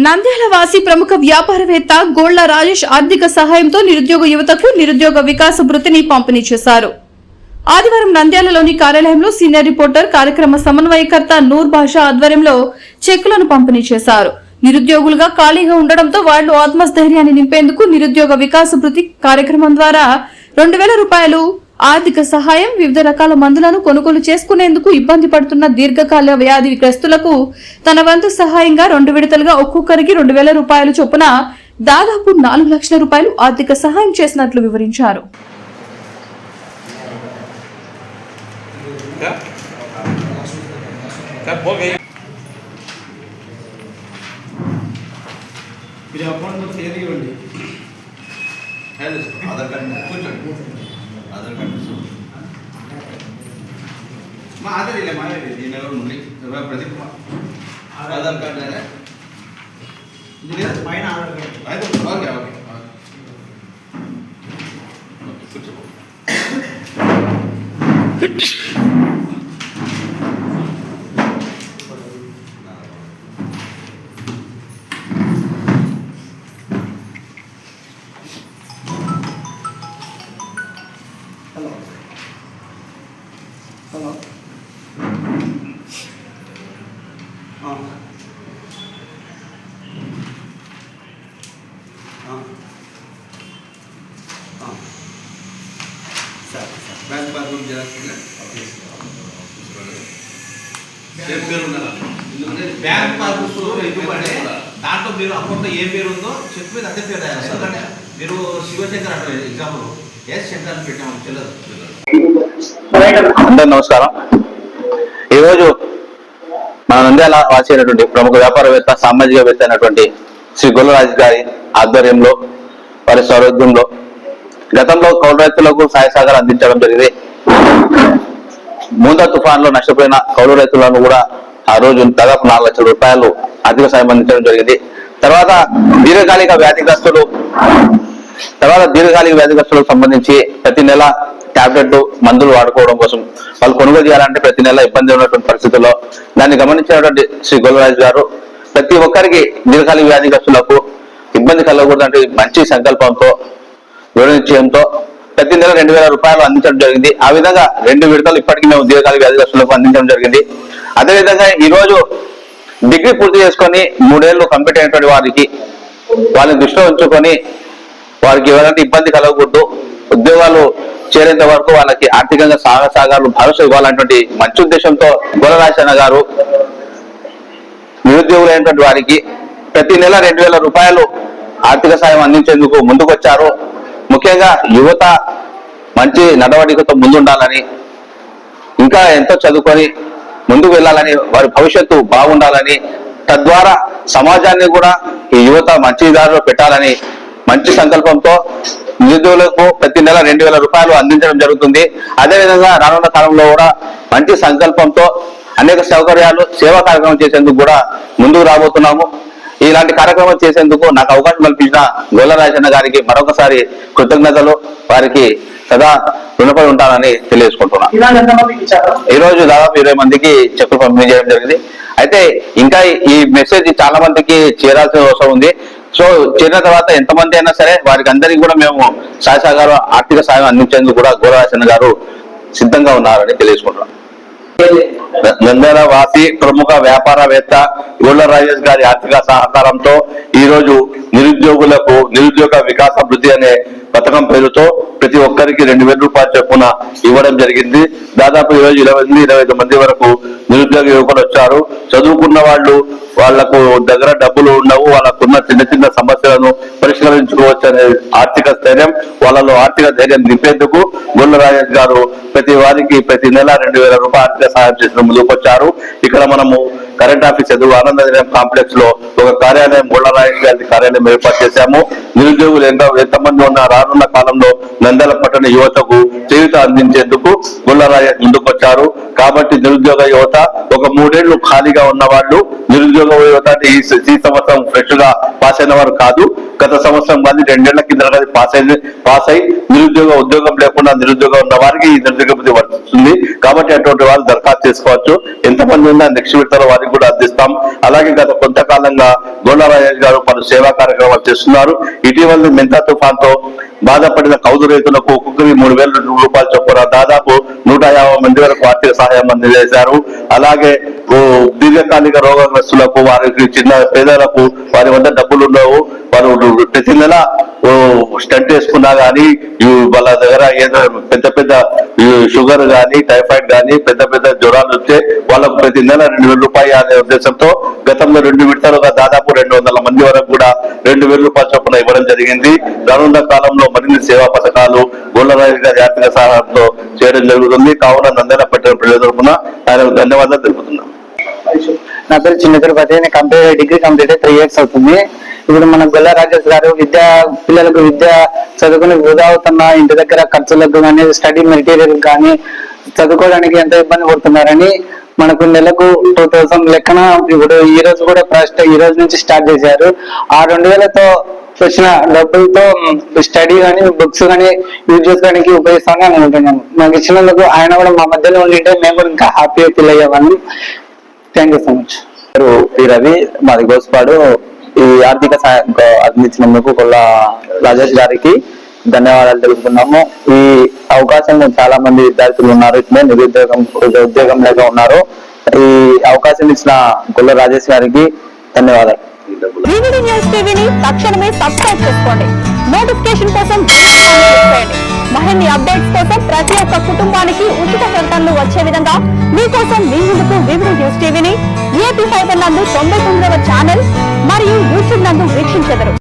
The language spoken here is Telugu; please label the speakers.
Speaker 1: నంద్యాల వాసి ప్రముఖ వ్యాపారవేత్త గోళ్ల రాజేష్ ఆర్థిక సహాయంతో నిరుద్యోగ యువతకు నిరుద్యోగ వికాస భృతిని పంపిణీ చేశారు. ఆదివారం నంద్యాలలోని కార్యాలయంలో సీనియర్ రిపోర్టర్ కార్యక్రమ సమన్వయకర్త నూర్ బాషా ఆధ్వర్యంలో చెక్కులను పంపిణీ చేశారు. నిరుద్యోగులుగా ఖాళీగా ఉండడంతో వాళ్లు ఆత్మస్థైర్యాన్ని నింపేందుకు నిరుద్యోగ వికాస భృతి కార్యక్రమం ద్వారా 2000 రూపాయలు ఆర్థిక సహాయం, వివిధ రకాల మందులను కొనుగోలు చేసుకునేందుకు ఇబ్బంది పడుతున్న దీర్ఘకాల వ్యాధిగ్రస్తులకు తన వంతు సహాయంగా 2 విడతలుగా ఒక్కొక్కరికి 2000 రూపాయలు చొప్పున దాదాపు 4 లక్షల రూపాయలు ఆర్థిక సహాయం చేసినట్లు వివరించారు.
Speaker 2: Aadhaar Pradeep Aadhaar card okay okay hello bank passbook bank passbook दांట్లో మీరు అకౌంట్లో ఏ పేరు ఉందో చెక్ మీద అదే పేరు రాయాలి. ఎందుకంటే మీరు శివశంకర్ అంటే ఎగ్జాంపుల్ ఎస్ శంకర్ అని పెట్టాము చెల్లదు.
Speaker 3: అందరూ నమస్కారం. ఈరోజు మన నంద్యాల వాసి అయినటువంటి ప్రముఖ వ్యాపారవేత్త, సామాజికవేత్త అయినటువంటి శ్రీ గొల్లరాజు గారి ఆధ్వర్యంలో, వారి సౌరోగ్యంలో గతంలో కౌలు రైతులకు సహాయ సహకారం అందించడం జరిగింది. మూందా తుఫాన్లో నష్టపోయిన కౌలు రైతులను కూడా ఆ రోజు దాదాపు 4 లక్షల రూపాయలు ఆర్థిక సాయం అందించడం జరిగింది. తర్వాత దీర్ఘకాలిక వ్యాధిగ్రస్తులకు సంబంధించి ప్రతి నెల టాబ్లెట్ మందులు వాడుకోవడం కోసం వాళ్ళు కొనుగోలు చేయాలంటే ప్రతి నెల ఇబ్బంది ఉన్నటువంటి పరిస్థితుల్లో దాన్ని గమనించినటువంటి శ్రీ గొల్లరాజు గారు ప్రతి ఒక్కరికి దీర్ఘకాలిక వ్యాధిగ్రస్తులకు ఇబ్బంది కలగకూడదంటే మంచి సంకల్పంతో, దృఢ నిశ్చయంతో ప్రతి నెల 2000 రూపాయలు అందించడం జరిగింది. ఆ విధంగా 2 విడతలు ఇప్పటికీ మేము దీర్ఘకాలిక వ్యాధిగ్రస్తులకు అందించడం జరిగింది. అదేవిధంగా ఈరోజు డిగ్రీ పూర్తి చేసుకొని 3 ఏళ్ళు కంప్లీట్ అయినటువంటి వారికి వాళ్ళని దృష్టిలో ఉంచుకొని వారికి ఎవరైనా ఇబ్బంది కలగకూడదు, ఉద్యోగాలు చేరేంత వరకు వాళ్ళకి ఆర్థికంగా సహకారాలు భరోసా ఇవ్వాలన్నటువంటి మంచి ఉద్దేశంతో గొల్లరాజన్న గారు నిరుద్యోగులైనటువంటి వారికి ప్రతి నెల 2000 రూపాయలు ఆర్థిక సాయం అందించేందుకు ముందుకొచ్చారు. ముఖ్యంగా యువత మంచి నడవడికతో ముందుండాలని, ఇంకా ఎంతో చదువుకొని ముందుకు వెళ్ళాలని, వారి భవిష్యత్తు బాగుండాలని, తద్వారా సమాజాన్ని కూడా ఈ యువత మంచి దారిలో పెట్టాలని మంచి సంకల్పంతో నిరుద్యోగులకు ప్రతి నెల 2000 రూపాయలు అందించడం జరుగుతుంది. అదేవిధంగా రానున్న కాలంలో కూడా మంచి సంకల్పంతో అనేక సౌకర్యాలు, సేవా కార్యక్రమం చేసేందుకు కూడా ముందుకు రాబోతున్నాము. ఇలాంటి కార్యక్రమం చేసేందుకు నాకు అవకాశం కల్పించిన గొల్లరాజన్న గారికి మరొకసారి కృతజ్ఞతలు, వారికి సదా రుణపడి ఉంటానని తెలియజేసుకుంటున్నాను. ఈ రోజు దాదాపు 20 మందికి చెక్కులు పంపిణీ చేయడం జరిగింది. అయితే ఇంకా ఈ మెసేజ్ చాలా మందికి చేరాల్సిన అవసరం ఉంది. సో చేరిన తర్వాత ఎంతమంది అయినా సరే వారికి అందరికీ కూడా మేము సహాయ సహకారం, ఆర్థిక సాయం అందించేందుకు కూడా గొల్లరాజన్న గారు సిద్ధంగా ఉన్నారని తెలియజేసుకుంటున్నాం. నంద్యాల వాసి ప్రముఖ వ్యాపారవేత్త గోళ్ల రాజేష్ గారి ఆర్థిక సహకారంతో ఈ రోజు నిరుద్యోగులకు నిరుద్యోగ వికాస భృతి అనే పథకం పేరుతో ప్రతి ఒక్కరికి 2000 రూపాయలు చొప్పున ఇవ్వడం జరిగింది. దాదాపు ఈరోజు 25 మంది వరకు నిరుద్యోగ యువకులు వచ్చారు. చదువుకున్న వాళ్లకు దగ్గర డబ్బులు ఉండవు, వాళ్ళకున్న చిన్న సమస్యలను పరిష్కరించుకోవచ్చు అనే ఆర్థిక స్థైర్యం, వాళ్ళలో ఆర్థిక ధైర్యం నింపేందుకు గోళ్ల రాజేష్ గారు ప్రతి వారికి ప్రతి నెల 2000 రూపాయలు ఆర్థిక సహాయం చేసిన ముందుకొచ్చారు. ఇక్కడ మనము కరెంట్ ఆఫీస్ ఎదురు ఆనంద కాంప్లెక్స్ లో ఒక కార్యాలయం, గోళ్ల రాజేష్ గారి కార్యాలయం ఏర్పాటు చేశాము. నిరుద్యోగులు ఎంతమంది ఉన్న రానున్న కాలంలో నంద్యాల పట్టణ యువతకు చేయూత అందించేందుకు గోళ్ల రాజేష్ ముందుకొచ్చారు. కాబట్టి నిరుద్యోగ యువత ఒక 3 ఏళ్లు ఖాళీగా ఉన్న వాళ్ళు, నిరుద్యోగ యువత ఈ సంవత్సరం ఫ్రెష్ గా పాస్ అయిన వారు కాదు, గత సంవత్సరం కానీ 2 ఏళ్ల కింద కానీ పాస్ అయి ఉద్యోగం లేకుండా నిరుద్యోగం ఉన్న వారికి ఈ నిరుద్యోగ భృతి వర్తిస్తుంది. కాబట్టి అటువంటి వాళ్ళు దరఖాస్తు చేసుకోవచ్చు. ఎంతమంది ఉన్నా నెక్స్ట్ విడతలో వారికి కూడా అందిస్తాం. అలాగే గత కొంతకాలంగా గోళ్ళ రాజేష్ గారు పలు సేవా కార్యక్రమాలు చేస్తున్నారు. ఇటీవల మెంతా తుఫాన్ తో బాధపడిన కౌలు రైతులకు ఒక్కొక్కరికి 3,000 రూపాయల చొప్పున దాదాపు 150 మంది వరకు ఆర్థిక సహాయం అందజేశారు. అలాగే దీర్ఘకాలిక రోగగ్రస్తులకు, వారికి చిన్న పేదలకు వారి వద్ద డబ్బులు ఉండవు, వారు ప్రతి నెల స్టంట్ వేసుకున్నా గానీ వాళ్ళ దగ్గర ఏదో పెద్ద షుగర్ గానీ, టైఫాయిడ్ గానీ, పెద్ద జ్వరాలు వస్తే వాళ్ళకు ప్రతి నెల 2,000 రూపాయలు అనే ఉద్దేశంతో గతంలో 2 విడతలుగా దాదాపు 200 మంది వరకు కూడా 2,000 రూపాయల చొప్పున ఇవ్వడం జరిగింది. రానున్న కాలంలో మరిన్ని సేవా పథకాలు గోళ్ళరాజు గారి ఆర్థిక సహాయంతో చేయడం జరుగుతుంది. కావున నంద్యాల పట్టణ ప్రజల తరఫున ఆయనకు ధన్యవాదాలు తెలుపుతున్నాం.
Speaker 4: నా పేరు చిన్న తిరుపతి. నేను డిగ్రీ కంప్లీట్ అయ్యి 3 years అవుతుంది. ఇప్పుడు మన గొల్ల రాజేష్ గారు పిల్లలకు విద్య చదువుకుని వృధా అవుతున్న ఇంటి దగ్గర ఖర్చులకు కానీ, స్టడీ మెటీరియల్ కానీ చదువుకోవడానికి ఎంత ఇబ్బంది పడుతున్నారని మనకు నెలకు 2,000 లెక్కన ఇప్పుడు ఈ రోజు కూడా ఈ రోజు నుంచి స్టార్ట్ చేశారు. ఆ 2,000తో వచ్చిన డబ్బులతో స్టడీ కానీ, బుక్స్ కానీ యూజ్ చేసుకోవడానికి ఉపయోగిస్తానని అనుకుంటున్నాను. మాకు ఇచ్చినందుకు ఆయన కూడా మా మధ్యలో ఉండింటే మేము కూడా ఇంకా హ్యాపీగా ఫీల్ అయ్యేవాళ్ళం. Thank you so much.
Speaker 5: P Ravi, మాది గోస్పాడు. ఈ ఆర్థిక సహాయం అందించినందుకు కొల్ల రాజేష్ గారికి ధన్యవాదాలు తెలుపుతున్నాము. ఈ అవకాశం చాలా మంది విద్యార్థులు ఉన్నారు, ఇట్లే ఉద్యోగం లేక ఉన్నారు. ఈ అవకాశం ఇచ్చిన కొల్ల రాజేష్ గారికి ధన్యవాదాలు.
Speaker 6: వివిడి న్యూస్ టీవీని తక్షణమే సబ్స్క్రైబ్ చేసుకోండి. నోటిఫికేషన్ కోసం బెల్ ఐకాన్ క్లిక్ చేయండి. మరిన్ని అప్డేట్స్ కోసం ప్రతి ఒక్క కుటుంబానికి ఉచిత ప్రకటనలు వచ్చే విధంగా మీకోసం మీ ముందుకు వివిడి న్యూస్ టీవీని ఏపీ ఫైబర్ నందు 99వ ఛానల్ మరియు యూట్యూబ్ నందు వీక్షించెదరు.